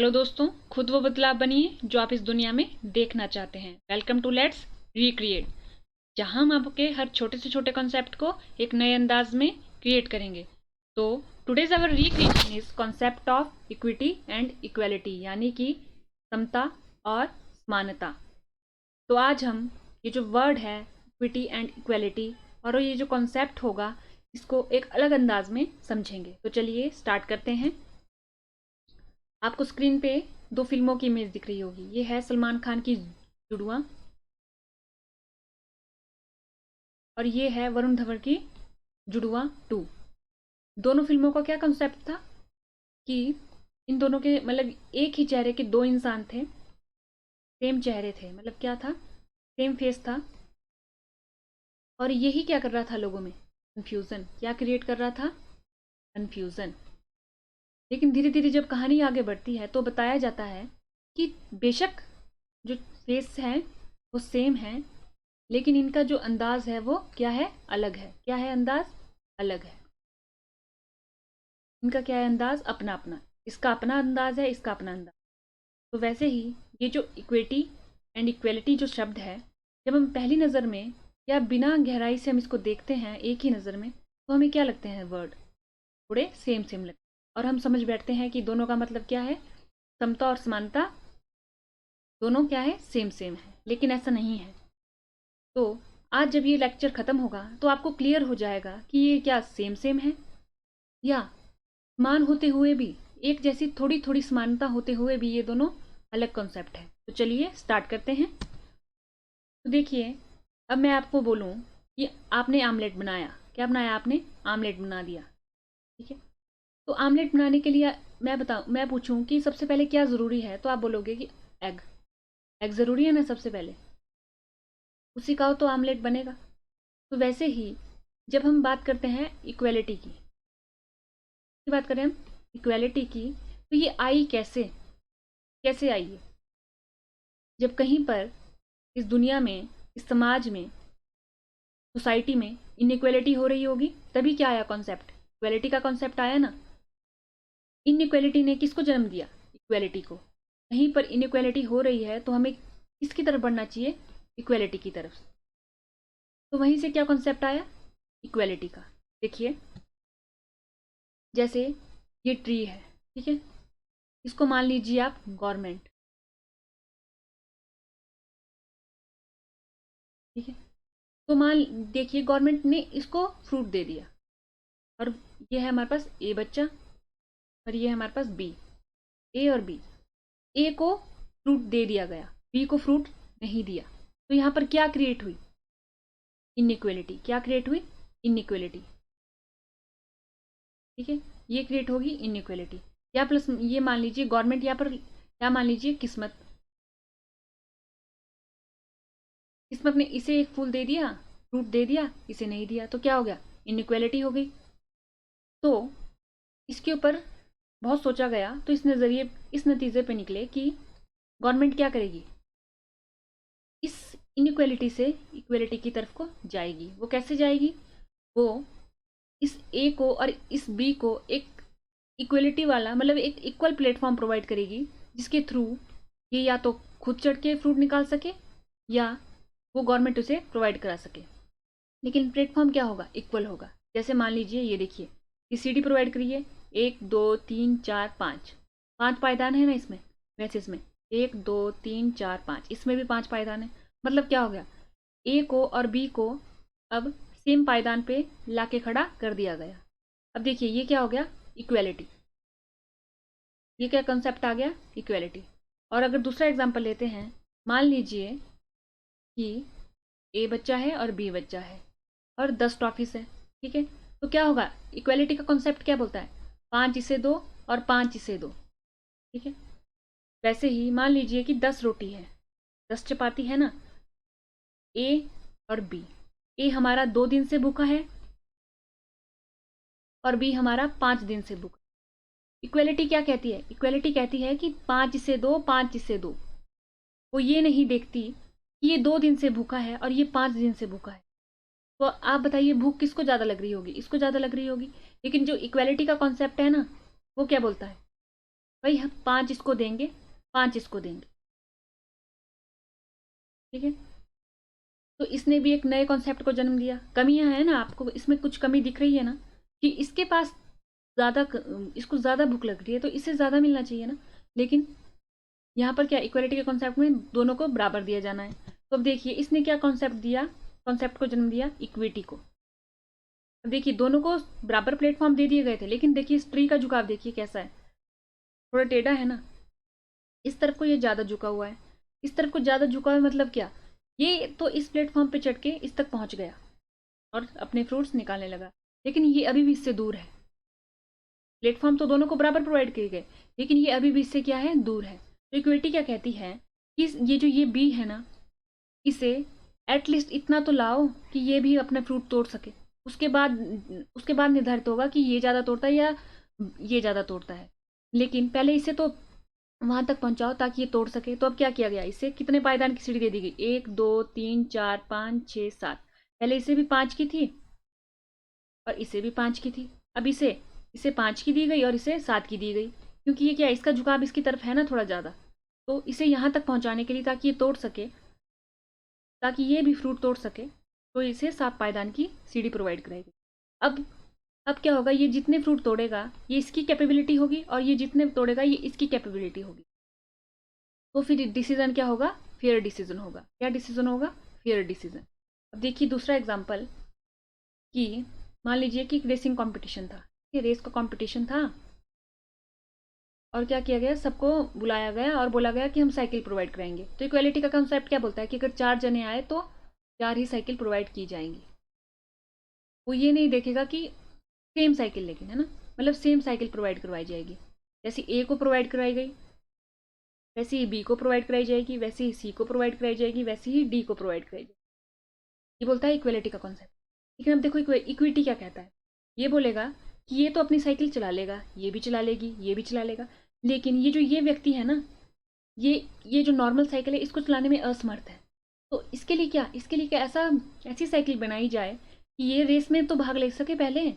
Hello दोस्तों, खुद वो बदलाव बनिए जो आप इस दुनिया में देखना चाहते हैं। वेलकम टू लेट्स रिक्रिएट, जहां हम आपके हर छोटे से छोटे कॉन्सेप्ट को एक नए अंदाज में क्रिएट करेंगे। तो today's our recreation is concept of equity and equality, यानी कि समता और समानता। तो आज हम ये जो वर्ड है इक्विटी एंड इक्वेलिटी और ये जो कॉन्सेप्ट होगा इसको एक अलग अंदाज में समझेंगे। तो चलिए स्टार्ट करते हैं। आपको स्क्रीन पे दो फिल्मों की इमेज दिख रही होगी। ये है सलमान खान की जुड़वा और ये है वरुण धवन की जुड़वा 2। दोनों फिल्मों का क्या कंसेप्ट था कि इन दोनों के मतलब एक ही चेहरे के दो इंसान थे, सेम चेहरे थे, मतलब क्या था, सेम फेस था। और यही क्या कर रहा था लोगों में, कंफ्यूजन। क्या क्रिएट कर रहा था, कंफ्यूजन। लेकिन धीरे धीरे जब कहानी आगे बढ़ती है तो बताया जाता है कि बेशक जो फेस है वो सेम है, लेकिन इनका जो अंदाज है वो क्या है, अलग है। क्या है, अंदाज अलग है। इनका क्या है, अंदाज अपना अपना। इसका अपना अंदाज है, इसका अपना अंदाज। तो वैसे ही ये जो इक्विटी एंड इक्वेलिटी जो शब्द है, जब हम पहली नज़र में या बिना गहराई से हम इसको देखते हैं एक ही नज़र में, तो हमें क्या लगते हैं, वर्ड थोड़े सेम सेम लगते हैं और हम समझ बैठते हैं कि दोनों का मतलब क्या है, समता और समानता, दोनों क्या है, सेम सेम है। लेकिन ऐसा नहीं है। तो आज जब ये लेक्चर ख़त्म होगा तो आपको क्लियर हो जाएगा कि ये क्या सेम सेम है, या समान होते हुए भी, एक जैसी थोड़ी थोड़ी समानता होते हुए भी ये दोनों अलग कॉन्सेप्ट है। तो चलिए स्टार्ट करते हैं। तो देखिए, अब मैं आपको बोलूँ कि आपने आमलेट बनाया। क्या बनाया आपने, आमलेट बना दिया, ठीक है। तो आमलेट बनाने के लिए मैं पूछूं कि सबसे पहले क्या ज़रूरी है, तो आप बोलोगे कि एग। एग ज़रूरी है ना सबसे पहले, उसी का हो तो आमलेट बनेगा। तो वैसे ही जब हम बात करते हैं इक्वेलिटी की बात करें हम इक्वेलिटी की, तो ये आई कैसे, कैसे आई है। जब कहीं पर इस दुनिया में, इस समाज में, सोसाइटी में इनइक्वेलिटी हो रही होगी, तभी क्या आया कॉन्सेप्ट, इक्वेलिटी का कॉन्सेप्ट आया ना। इनइक्वेलिटी ने किसको जन्म दिया, इक्वेलिटी को। कहीं पर इनइक्वेलिटी हो रही है तो हमें किसकी तरफ बढ़ना चाहिए, इक्वेलिटी की तरफ। तो वहीं से क्या कॉन्सेप्ट आया, इक्वेलिटी का। देखिए, जैसे ये ट्री है, ठीक है, इसको मान लीजिए आप गवर्नमेंट, ठीक है। तो मान देखिए गवर्नमेंट ने इसको फ्रूट दे दिया, और ये है हमारे पास ए बच्चा और ये है हमारे पास बी, ए और बी। ए को फ्रूट दे दिया गया, बी को फ्रूट नहीं दिया। तो यहाँ पर क्या क्रिएट हुई, इनइक्वेलिटी। क्या क्रिएट हुई, इनइक्वेलिटी, ठीक है। ये क्रिएट होगी इनइक्वेलिटी। या प्लस ये मान लीजिए गवर्नमेंट, यहाँ पर क्या मान लीजिए, किस्मत। किस्मत ने इसे एक फूल दे दिया, फ्रूट दे दिया, इसे नहीं दिया, तो क्या हो गया, इनइक्वेलिटी हो गई। तो इसके ऊपर बहुत सोचा गया, तो इस नज़रिए, इस नतीजे पे निकले कि गवर्नमेंट क्या करेगी, इस इनइक्वेलिटी से इक्वेलिटी की तरफ को जाएगी। वो कैसे जाएगी, वो इस ए को और इस बी को एक इक्वलिटी वाला, मतलब एक इक्वल प्लेटफॉर्म प्रोवाइड करेगी, जिसके थ्रू ये या तो खुद चढ़ के फ्रूट निकाल सके या वो गवर्नमेंट उसे प्रोवाइड करा सके। लेकिन प्लेटफॉर्म क्या होगा, इक्वल होगा। जैसे मान लीजिए ये देखिए, ये सीढ़ी प्रोवाइड करिए, 1 2 3 4 5, 5 पायदान है ना इसमें, वैसे इसमें 1 2 3 4 5, इसमें भी 5 पायदान है। मतलब क्या हो गया, ए को और बी को अब सेम पायदान पे लाके खड़ा कर दिया गया। अब देखिए ये क्या हो गया, इक्वेलिटी। ये क्या कंसेप्ट आ गया, इक्वेलिटी। और अगर दूसरा एग्जांपल लेते हैं, मान लीजिए कि ए बच्चा है और बी बच्चा है और 10 टॉफीस है, ठीक है। तो क्या होगा, इक्वेलिटी का कॉन्सेप्ट क्या बोलता है, 5 इसे दो और 5 इसे दो, ठीक है। वैसे ही मान लीजिए कि 10 रोटी है, 10 चपाती है ना, ए और बी। ए हमारा 2 दिन से भूखा है और बी हमारा 5 दिन से भूखा। इक्वेलिटी क्या कहती है, इक्वेलिटी कहती है कि 5 इसे दो, 5 इसे दो। वो ये नहीं देखती कि ये 2 दिन से भूखा है और ये 5 दिन से भूखा है। तो आप बताइए भूख किसको ज़्यादा लग रही होगी, इसको ज़्यादा लग रही होगी। लेकिन जो इक्वेलिटी का कॉन्सेप्ट है ना, वो क्या बोलता है, भाई हम 5 इसको देंगे, 5 इसको देंगे, ठीक है। तो इसने भी एक नए कॉन्सेप्ट को जन्म दिया। कमियां है ना, आपको इसमें कुछ कमी दिख रही है ना, कि इसके पास ज़्यादा इसको ज़्यादा भूख लग रही है तो इसे ज़्यादा मिलना चाहिए ना, लेकिन यहाँ पर क्या, इक्वलिटी के कॉन्सेप्ट में दोनों को बराबर दिया जाना है। तो अब देखिए इसने क्या कॉन्सेप्ट दिया, कॉन्सेप्ट को जन्म दिया, इक्विटी को। अब देखिए दोनों को बराबर प्लेटफॉर्म दे दिए गए थे, लेकिन देखिए इस ट्री का झुकाव देखिए कैसा है, थोड़ा टेढ़ा है ना, इस तरफ को ये ज़्यादा झुका हुआ है, इस तरफ को ज़्यादा झुका हुआ है, मतलब क्या, ये तो इस प्लेटफॉर्म पे चढ़ के इस तक पहुंच गया और अपने फ्रूट्स निकालने लगा, लेकिन ये अभी भी इससे दूर है। प्लेटफॉर्म तो दोनों को बराबर प्रोवाइड किए गए, लेकिन ये अभी भी इससे क्या है, दूर है। तो इक्विटी क्या कहती है कि ये जो ये बी है ना, इसे एटलीस्ट इतना तो लाओ कि ये भी अपने फ्रूट तोड़ सके। उसके बाद निर्धारित होगा कि ये ज़्यादा तोड़ता है या ये ज़्यादा तोड़ता है, लेकिन पहले इसे तो वहां तक पहुंचाओ ताकि ये तोड़ सके। तो अब क्या किया गया, इसे कितने पायदान की सीढ़ी दे दी गई, 1 2 3 4 5 6 7। पहले इसे भी 5 की थी और इसे भी 5 की थी, अब इसे इसे 5 की दी गई और इसे 7 की दी गई, क्योंकि ये क्या, इसका झुकाव इसकी तरफ है ना थोड़ा ज़्यादा। तो इसे यहाँ तक पहुँचाने के लिए, ताकि ये तोड़ सके, ताकि ये भी फ्रूट तोड़ सके, तो इसे 7 पायदान की सीढ़ी प्रोवाइड कराएगी। अब क्या होगा, ये जितने फ्रूट तोड़ेगा ये इसकी कैपेबिलिटी होगी, और ये जितने तोड़ेगा ये इसकी कैपेबिलिटी होगी। तो फिर डिसीजन क्या होगा, फेयर डिसीजन होगा। क्या डिसीजन होगा, फेयर डिसीजन। अब देखिए दूसरा एग्जाम्पल, कि मान लीजिए कि रेसिंग कंपटीशन था, ये रेस का कंपटीशन था, और क्या किया गया, सबको बुलाया गया और बोला गया कि हम साइकिल प्रोवाइड कराएंगे। तो इक्वालिटी का कंसेप्ट क्या बोलता है कि अगर 4 जने आए तो 4 ही साइकिल प्रोवाइड की जाएंगी। वो ये नहीं देखेगा कि सेम साइकिल, लेकिन है ना, मतलब सेम साइकिल प्रोवाइड करवाई जाएगी। जैसे ए को प्रोवाइड कराई गई, वैसे ही बी को प्रोवाइड कराई जाएगी, वैसे ही सी को प्रोवाइड कराई जाएगी, वैसे ही डी को प्रोवाइड कराई जाएगी। ये बोलता है इक्वलिटी का कॉन्सेप्ट। लेकिन अब देखो इक्विटी क्या कहता है, ये बोलेगा कि ये तो अपनी साइकिल चला लेगा, ये भी चला लेगी, ये भी चला लेगा, लेकिन ये जो ये व्यक्ति है ना, ये जो नॉर्मल साइकिल है इसको चलाने में असमर्थ है। तो इसके लिए क्या ऐसी साइकिल बनाई जाए कि ये रेस में तो भाग ले सके पहले।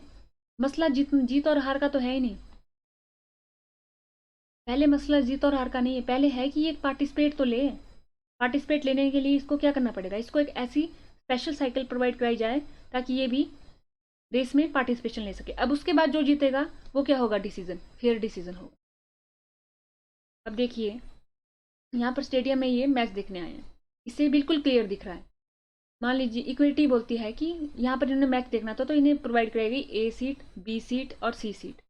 मसला जीत और हार का तो है ही नहीं, पहले मसला जीत और हार का नहीं है, पहले है कि ये पार्टिसिपेट तो ले। पार्टिसिपेट लेने के लिए इसको क्या करना पड़ेगा, इसको एक ऐसी स्पेशल साइकिल प्रोवाइड कराई जाए ताकि ये भी रेस में पार्टिसिपेशन ले सके। अब उसके बाद जो जीतेगा वो क्या होगा, डिसीजन, फेयर डिसीजन होगा। अब देखिए यहाँ पर स्टेडियम में ये मैच देखने आए हैं, इससे बिल्कुल क्लियर दिख रहा है। मान लीजिए इक्विटी बोलती है कि यहाँ पर इन्हें मैच देखना था तो इन्हें प्रोवाइड कराई गई ए सीट, बी सीट और सी सीट,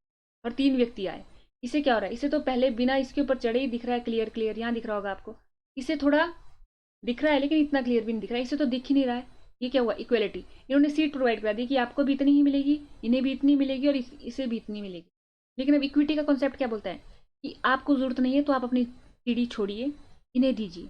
और 3 व्यक्ति आए। इसे क्या हो रहा है, इसे तो पहले बिना इसके ऊपर चढ़े ही दिख रहा है, क्लियर क्लियर यहाँ दिख रहा होगा आपको। इसे थोड़ा दिख रहा है लेकिन इतना क्लियर भी नहीं दिख रहा है, इसे तो दिख ही नहीं रहा है। ये क्या हुआ, इक्वलिटी। इन्होंने सीट प्रोवाइड करा दी कि आपको भी इतनी ही मिलेगी, इन्हें भी इतनी मिलेगी और इसे भी इतनी मिलेगी। लेकिन अब इक्विटी का कॉन्सेप्ट क्या बोलता है कि आपको जरूरत नहीं है तो आप अपनी सीढ़ी छोड़िए, इन्हें दीजिए,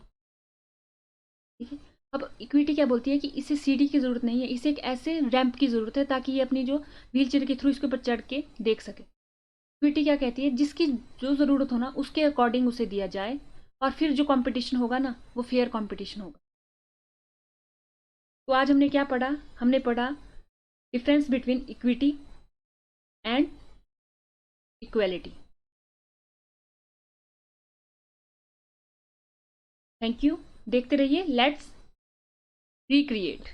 ठीक है। अब इक्विटी क्या बोलती है कि इसे सीढ़ी की जरूरत नहीं है, इसे एक ऐसे रैंप की जरूरत है ताकि ये अपनी जो व्हील चेयर के थ्रू इसके ऊपर चढ़ के देख सके। इक्विटी क्या कहती है, जिसकी जो ज़रूरत हो ना उसके अकॉर्डिंग उसे दिया जाए, और फिर जो कंपटीशन होगा ना वो फेयर कंपटीशन होगा। तो आज हमने क्या पढ़ा, हमने पढ़ा difference between equity and equality. Thank you, देखते रहिए लेट्स रिक्रिएट।